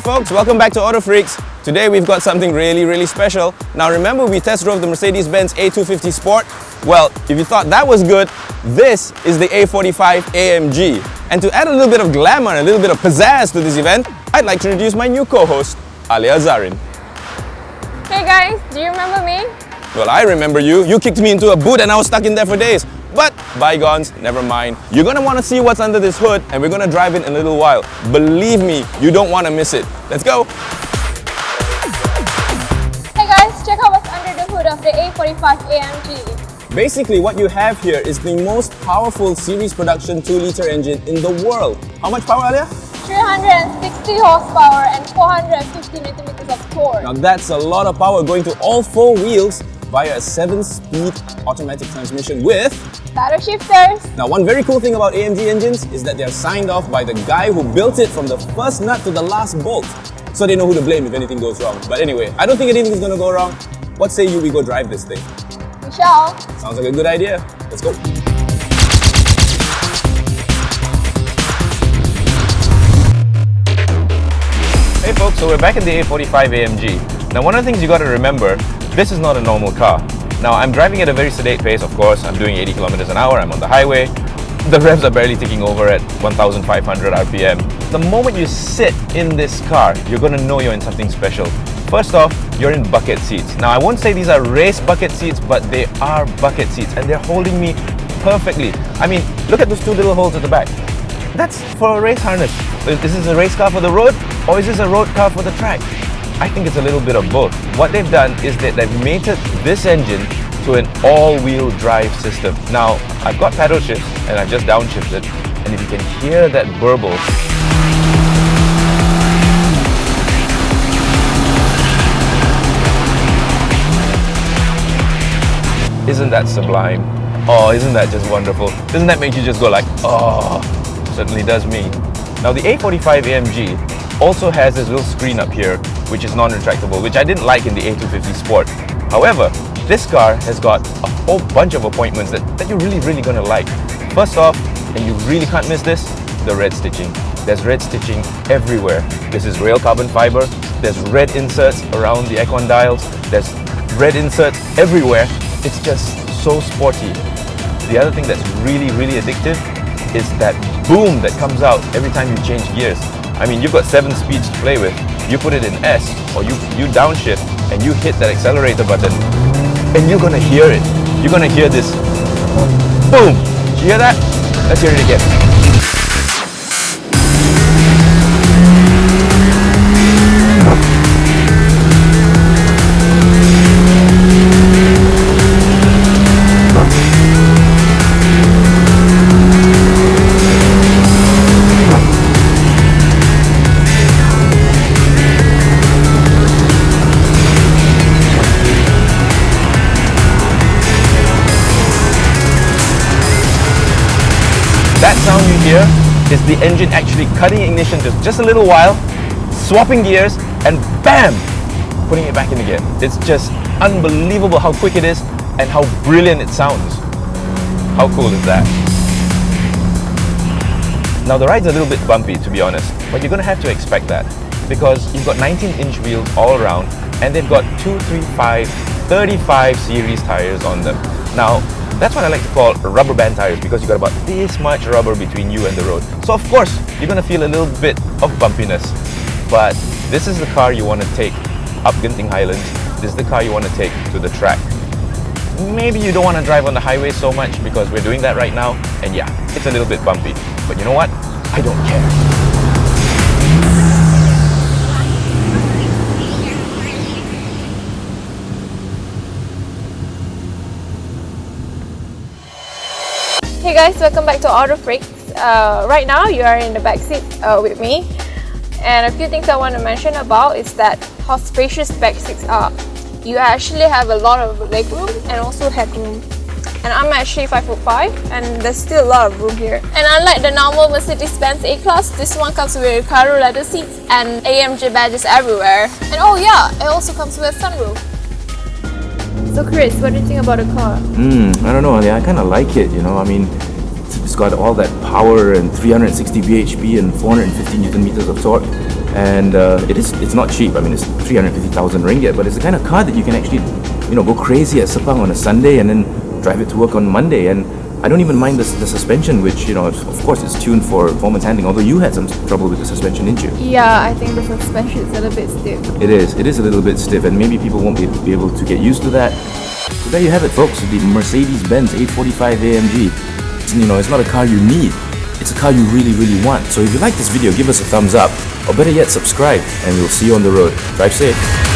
folks, welcome back to AutoFreaks. Today we've got something really special. Now remember we test drove the Mercedes-Benz A250 Sport? Well, if you thought that was good, this is the A45 AMG. And to add a little bit of glamour and a little bit of pizzazz to this event, I'd like to introduce my new co-host, Alia. Hey guys, do you remember me? Well, I remember you. You kicked me into a boot and I was stuck in there for days. But bygones, never mind. You're gonna want to see what's under this hood and we're gonna drive it in a little while. Believe me, you don't want to miss it. Let's go! Hey guys, check out what's under the hood of the A45 AMG. Basically, what you have here is the most powerful series production 2-liter engine in the world. How much power, Alia? 360 horsepower and 450 Nm of torque. Now that's a lot of power going to all 4 wheels via a 7-speed automatic transmission with paddle shifters. Now, one very cool thing about AMG engines is that they are signed off by the guy who built it from the first nut to the last bolt. So they know who to blame if anything goes wrong. But anyway, I don't think anything is going to go wrong. What say you we go drive this thing? We shall. Sounds like a good idea. Let's go. Hey folks, so we're back in the A45 AMG. Now one of the things you got to remember, this is not a normal car. Now I'm driving at a very sedate pace, of course. I'm doing 80 kilometers an hour, I'm on the highway. The revs are barely ticking over at 1,500 RPM. The moment you sit in this car, you're going to know you're in something special. First off, you're in bucket seats. Now I won't say these are race bucket seats, but they are bucket seats and they're holding me perfectly. I mean, look at those 2 little holes at the back. That's for a race harness. Is this a race car for the road or is this a road car for the track? I think it's a little bit of both. What they've done is that they've mated this engine to an all-wheel drive system. Now, I've got paddle shifts and I've just downshifted, and if you can hear that burble, isn't that sublime? Oh, isn't that just wonderful? Doesn't that make you just go like, oh, certainly does me. Now the A45 AMG also has this little screen up here which is non-retractable, which I didn't like in the A250 Sport. However, this car has got a whole bunch of appointments that you're really gonna like. First off, and you really can't miss this, the red stitching. There's red stitching everywhere. This is rail carbon fiber, there's red inserts around the aircon dials, there's red inserts everywhere. It's just so sporty. The other thing that's really addictive is that boom that comes out every time you change gears. I mean, you've got 7 speeds to play with. You put it in S or you downshift and you hit that accelerator button and you're gonna hear it. You're gonna hear this boom. Did you hear that? Let's hear it again. That sound you hear is the engine actually cutting ignition to just a little while, swapping gears, and bam! Putting it back in again. It's just unbelievable how quick it is and how brilliant it sounds. How cool is that? Now the ride's a little bit bumpy, to be honest, but you're gonna have to expect that because you've got 19-inch wheels all around and they've got 235 35 series tires on them. Now, that's what I like to call rubber band tires because you got about this much rubber between you and the road. So of course, you're gonna feel a little bit of bumpiness. But this is the car you want to take up Genting Highlands. This is the car you want to take to the track. Maybe you don't want to drive on the highway so much because we're doing that right now. And yeah, it's a little bit bumpy. But you know what? I don't care. Hey guys, welcome back to AutoFreaks. Right now you are in the back seat with me, and a few things I want to mention about is that how spacious back seats are. You actually have a lot of leg room and also headroom. And I'm actually 5'5" and there's still a lot of room here. And unlike the normal Mercedes-Benz A-Class, this one comes with Recaro leather seats and AMG badges everywhere. And oh yeah, it also comes with a sunroof. So Chris, what do you think about the car? I don't know, I kind of like it, you know. I mean, it's got all that power and 360 bhp and 450 Nm of torque. and it's not cheap. I mean, it's 350,000 ringgit, but it's the kind of car that you can actually, go crazy at Sepang on a Sunday and then drive it to work on Monday. And I don't even mind the suspension, which, of course it's tuned for performance handling, although you had some trouble with the suspension, didn't you? Yeah, I think the suspension is a little bit stiff. It is a little bit stiff, and maybe people won't be able to get used to that. So there you have it, folks, the Mercedes-Benz A45 AMG. It's not a car you need, it's a car you really, really want. So if you like this video, give us a thumbs up, or better yet, subscribe, and we'll see you on the road. Drive safe.